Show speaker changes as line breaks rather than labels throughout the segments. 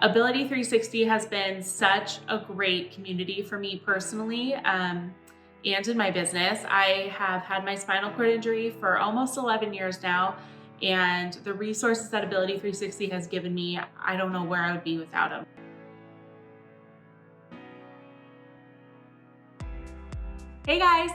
Ability 360 has been such a great community for me personally and in my business. I have had my spinal cord injury for almost 11 years now, and the resources that Ability 360 has given me, I don't know where I would be without them. Hey guys,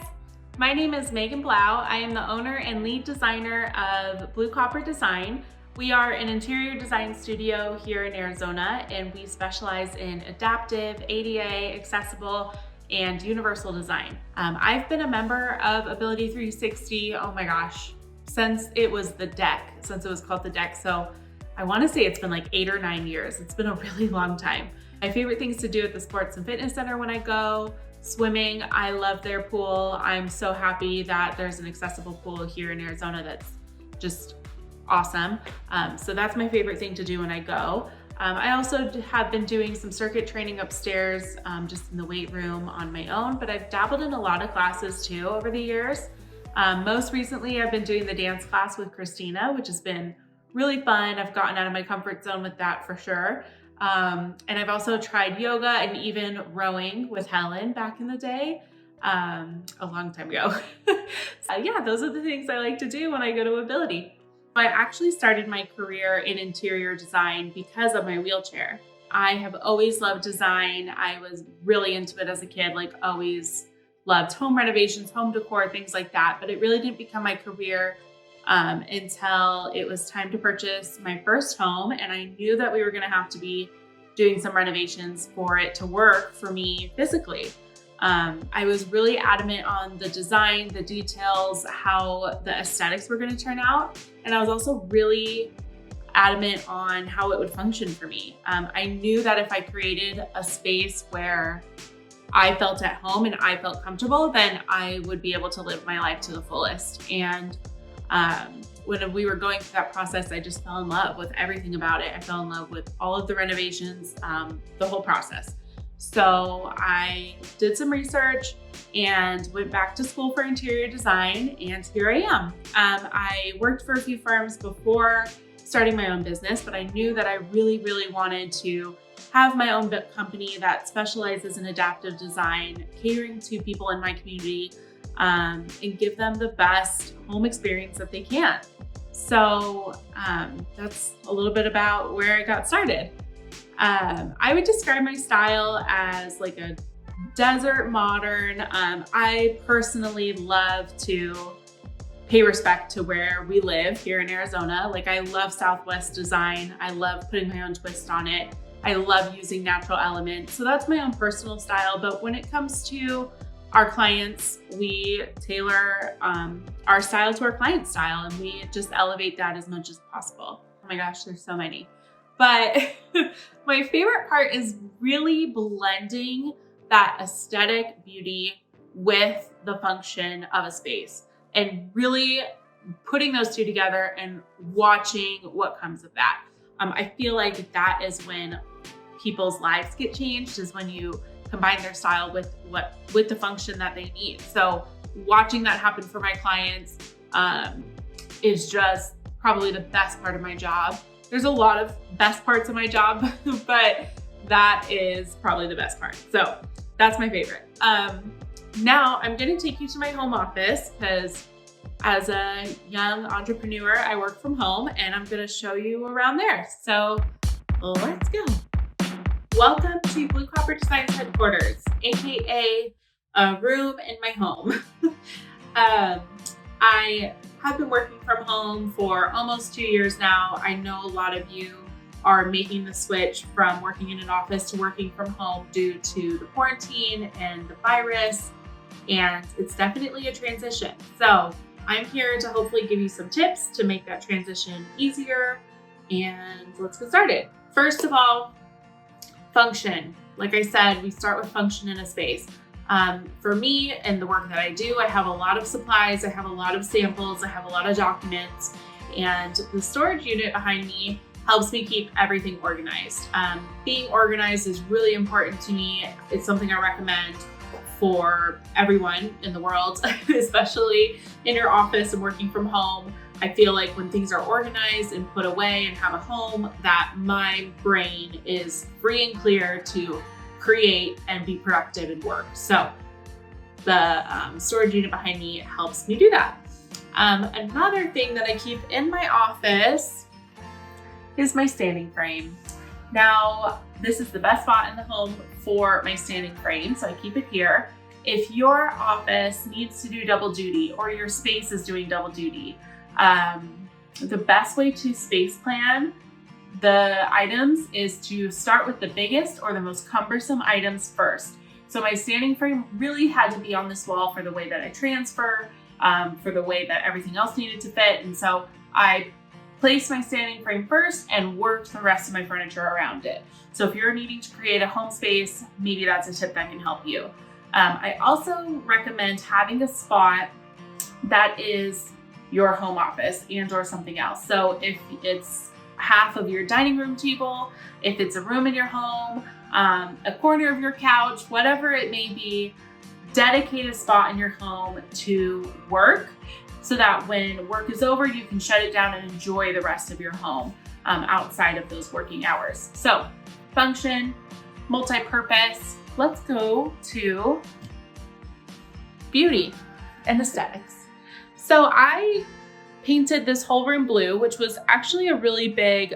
my name is Maegan Blau. I am the owner and lead designer of Blue Copper Design. We are an interior design studio here in Arizona, and we specialize in adaptive, ADA, accessible, and universal design. I've been a member of Ability 360, oh my gosh, since it was called the Deck. So I wanna say it's been like 8 or 9 years. It's been a really long time. My favorite things to do at the Sports and Fitness Center when I go, swimming, I love their pool. I'm so happy that there's an accessible pool here in Arizona that's just awesome. So that's my favorite thing to do when I go. I also have been doing some circuit training upstairs, just in the weight room on my own, but I've dabbled in a lot of classes too over the years. Most recently, I've been doing the dance class with Christina, which has been really fun. I've gotten out of my comfort zone with that for sure. And I've also tried yoga and even rowing with Helen back in the day, a long time ago. Yeah, those are the things I like to do when I go to Ability. I actually started my career in interior design because of my wheelchair. I have always loved design. I was really into it as a kid, like always loved home renovations, home decor, things like that. But it really didn't become my career until it was time to purchase my first home. And I knew that we were gonna have to be doing some renovations for it to work for me physically. I was really adamant on the design, the details, how the aesthetics were gonna turn out. And I was also really adamant on how it would function for me. I knew that if I created a space where I felt at home and I felt comfortable, then I would be able to live my life to the fullest. And when we were going through that process, I just fell in love with everything about it. I fell in love with all of the renovations, the whole process. So I did some research and went back to school for interior design, and here I am. I worked for a few firms before starting my own business, but I knew that I really, really wanted to have my own company that specializes in adaptive design, catering to people in my community, and give them the best home experience that they can. So that's a little bit about where I got started. I would describe my style as like a desert modern. I personally love to pay respect to where we live here in Arizona. Like I love Southwest design. I love putting my own twist on it. I love using natural elements. So that's my own personal style. But when it comes to our clients, we tailor our style to our client's style, and we just elevate that as much as possible. Oh my gosh, there's so many. But my favorite part is really blending that aesthetic beauty with the function of a space and really putting those two together and watching what comes of that. I feel like that is when people's lives get changed, is when you combine their style with the function that they need. So watching that happen for my clients is just probably the best part of my job. There's a lot of best parts of my job, but that is probably the best part. So that's my favorite. Now I'm gonna take you to my home office because as a young entrepreneur, I work from home, and I'm gonna show you around there. So let's go. Welcome to Blue Copper Design's headquarters, AKA a room in my home. I have been working from home for almost 2 years now. I know a lot of you are making the switch from working in an office to working from home due to the quarantine and the virus, and it's definitely a transition. So I'm here to hopefully give you some tips to make that transition easier, and let's get started. First of all, function. Like I said, we start with function in a space. For me and the work that I do, I have a lot of supplies, I have a lot of samples, I have a lot of documents, and the storage unit behind me helps me keep everything organized. Being organized is really important to me. It's something I recommend for everyone in the world, especially in your office and working from home. I feel like when things are organized and put away and have a home, that my brain is free and clear to create and be productive and work. So the storage unit behind me helps me do that. Another thing that I keep in my office is my standing frame. Now, this is the best spot in the home for my standing frame, so I keep it here. If your office needs to do double duty or your space is doing double duty, the best way to space plan the items is to start with the biggest or the most cumbersome items first. So my standing frame really had to be on this wall for the way that I transfer, for the way that everything else needed to fit. And so I placed my standing frame first and worked the rest of my furniture around it. So if you're needing to create a home space, maybe that's a tip that can help you. I also recommend having a spot that is your home office and or something else. So if it's half of your dining room table, if it's a room in your home, a corner of your couch, whatever it may be, dedicate a spot in your home to work so that when work is over, you can shut it down and enjoy the rest of your home outside of those working hours. So function, multi-purpose. Let's go to beauty and aesthetics. So I painted this whole room blue, which was actually a really big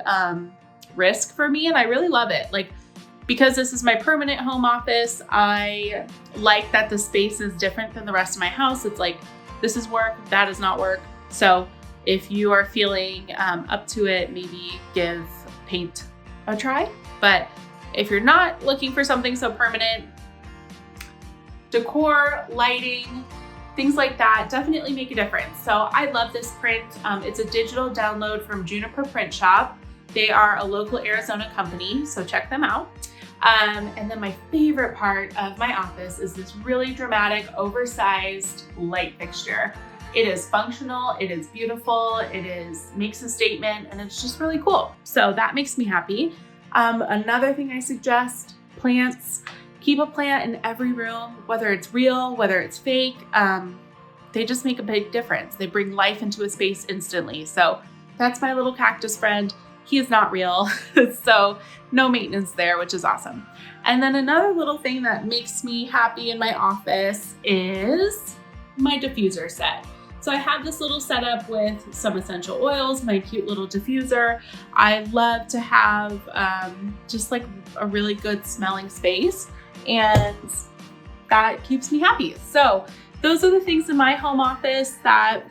risk for me, and I really love it. Like, because this is my permanent home office, I like that the space is different than the rest of my house. It's like, this is work, that is not work. So if you are feeling up to it, maybe give paint a try. But if you're not looking for something so permanent, decor, lighting, things like that definitely make a difference. So I love this print. It's a digital download from Juniper Print Shop. They are a local Arizona company, so check them out. And then my favorite part of my office is this really dramatic, oversized light fixture. It is functional, it is beautiful, makes a statement, and it's just really cool. So that makes me happy. Another thing I suggest, plants. Keep a plant in every room, whether it's real, whether it's fake. They just make a big difference. They bring life into a space instantly. So that's my little cactus friend. He is not real, so no maintenance there, which is awesome. And then another little thing that makes me happy in my office is my diffuser set. So I have this little setup with some essential oils, my cute little diffuser. I love to have just like a really good smelling space, and that keeps me happy. So those are the things in my home office that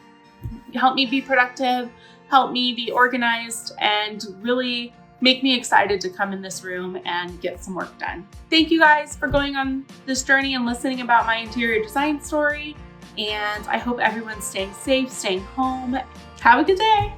help me be productive, help me be organized, and really make me excited to come in this room and get some work done. Thank you guys for going on this journey and listening about my interior design story. And I hope everyone's staying safe, staying home. Have a good day.